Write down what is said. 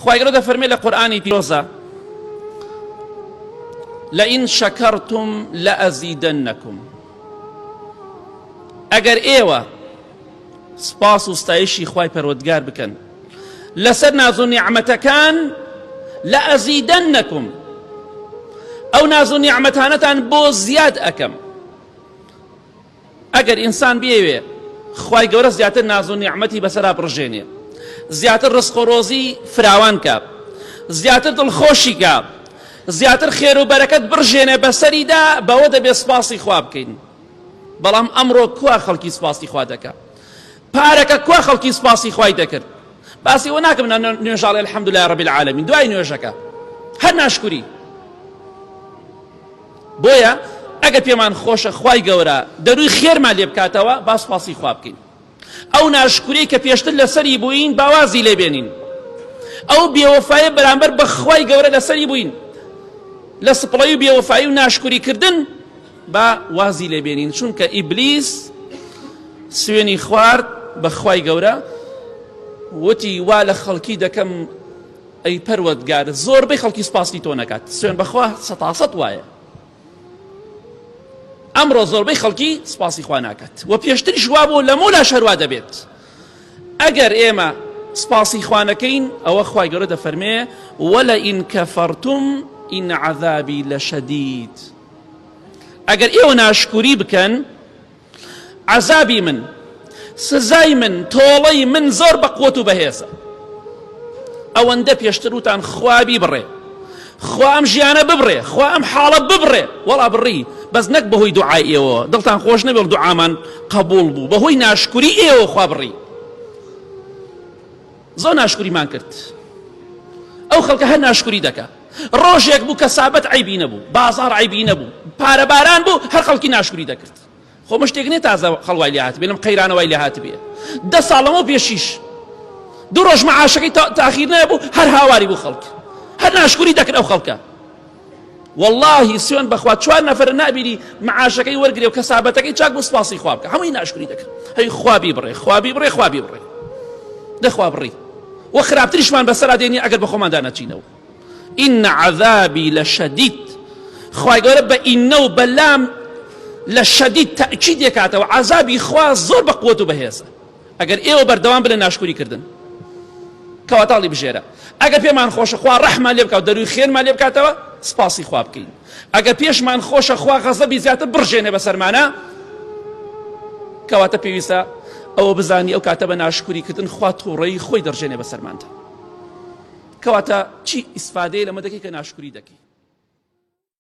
خوای گەورە دەفەرمێ لە قورئانی پیرۆزە لئن شەکەرتم لەئەزیدەنەکم ئەگەر ئێوە سپاس و ستایشی خوای پەروەردگار بکەن لەسەر ناز و نیعمەتەکان لەئەزیدەنەکم ئەو ناز و نیعمەتانەتان بۆ زیاد ئەکەم. ئەگەر ئینسان بێوێ خوای گەورە زیاتر ناز و نیعمەتی بەسەرا بڕژێنێ، زیاتر ڕزق و ڕۆزی فراوان کە، زیاتر دڵخۆشی کە، زیاتر خێر و بەرەکەت بڕژێنێ بەسەریدا، بەوە دەبێ سپاسی خوا بکەین. بەڵام ئەمڕۆ کوا خەڵکی سپاسی خوا دەکات؟ پارەکە کوا خەڵکی سپاسی خوای دەکرد؟ باسی ئەوە ناکەم نوێژاڵی الحەمدولای ڕەبی العالەمین دوای نوێژەکە هەر ناشکوری. بۆیە ئەگەر پێمان خۆشە خوای گەورە دەروی خێرمان لێ بکاتەوە با سپاسی خوا بکەین. ئەو ناشکوری کە پێشتر لەسەری بووین باوازی لێبێنین. ئەو بێوەفایە بەرامبەر بە خوای گەورە لەسەری بووین، لە سپڵەی و بێوەفایی و ناشکوریکردن با وازی لێبێنین. چونکە ئیبلیس سوێنی خوارد بە خوای گەورە، وتی وا لە خەڵکی دەکەم ئەی پەروەردگار زۆربەی خەڵکی سپاسی تۆ نەکات. سوێن بەخوا سەتاسەد وایە. ئەمڕۆ زۆربەی خەڵکی سپاسی خوا ناکات و پێشتریش وا بوو لە مۆلا شەروا دەبێت. ئەگەر ئێمە سپاسی خوا نەکەین ئەوە خوای گەورە دەفەرمێ وەلئین کەفەرتم ئین عەذابی لەشەدید. ئەگەر ئێوە ناشکوری بکەن عەذابی من، سزای من، تۆڵەی من زۆر بەقووەت و بەهێزە. ئەوەندە پێشتر وتان خوا بیبڕێ، خوا ئەم ژیانە ببڕێ، خوا ئەم حاڵە ببڕێ، وەڵا بڕی، بەس نەک بەهۆی دوعای ئێوە، دڵتان خۆش نەبێت دوعامان قبوڵ بوو، بەهۆی ناشکوری ئێوە خوا بڕی. زۆر ناشکوریمان کرد. ئەو خەڵکە هەر ناشکوری دەکات. ڕۆژێک بوو کە سابەت عیبی نەبوو، بازار عیبی نەبوو، پارە باران بوو، هەر خەڵکی ناشکوری دەکرد. خۆ شتێک نێ تازە خەڵوای لێ هات بێ، لەم قەیرانەوای لێ هات بێ. 10 ساڵەمە پێشیش 2 ڕۆژ مەعاشەکەی تاخیر نەبوو، هەر هاواری بوو خەڵک، هەر ناشکوری دەکرد ئەو خەڵکە. والله سوێن بەخوا 4 نەفەر نابینی مەعاشەکەی وەرگرێ و کەسابەتەکەی چاک بوو سپاسی خوا بکە، هەمووی ناشکوری دەکرد. هەی خوا بیبڕێ، خوا بیبڕێ، خوا بیبڕێ، دەخوا بڕی. و خراپتریشمان بەسەرا دێنی ئەگەر بە خۆماندا نەچینەوە. ئین عەذابی لەشەدید. خوای گەورە بە ئینە و بەلام لە شەدید تەئکید دەکاتەوە. عەذابی خوا زۆر بەقووەت و بەهێزە. ئەگەر ئێوە بەردەوام بنە ناشکوری کردن کەواتاڵی بژێرە. ئەگەر پێمان خۆشە خوا ڕەحمان لێ بکات، دەروی خێرمان لێ بکاتەوە، سپاسی خوا بکەین. ئەگەر پێشمان خۆشە خوا غەزەبی زیاتر بڕژێنێ بەسەرمانە، کەواتە پێویستە ئەوە بزانی ئەو کاتە بە ناشکوریکردن خوا تووڕەیی خۆی دەڕژێنێ بەسەرمانتە. کەواتە چی ئیسفادەیە لەمە دەکەی کە ناشکوری دەکەی؟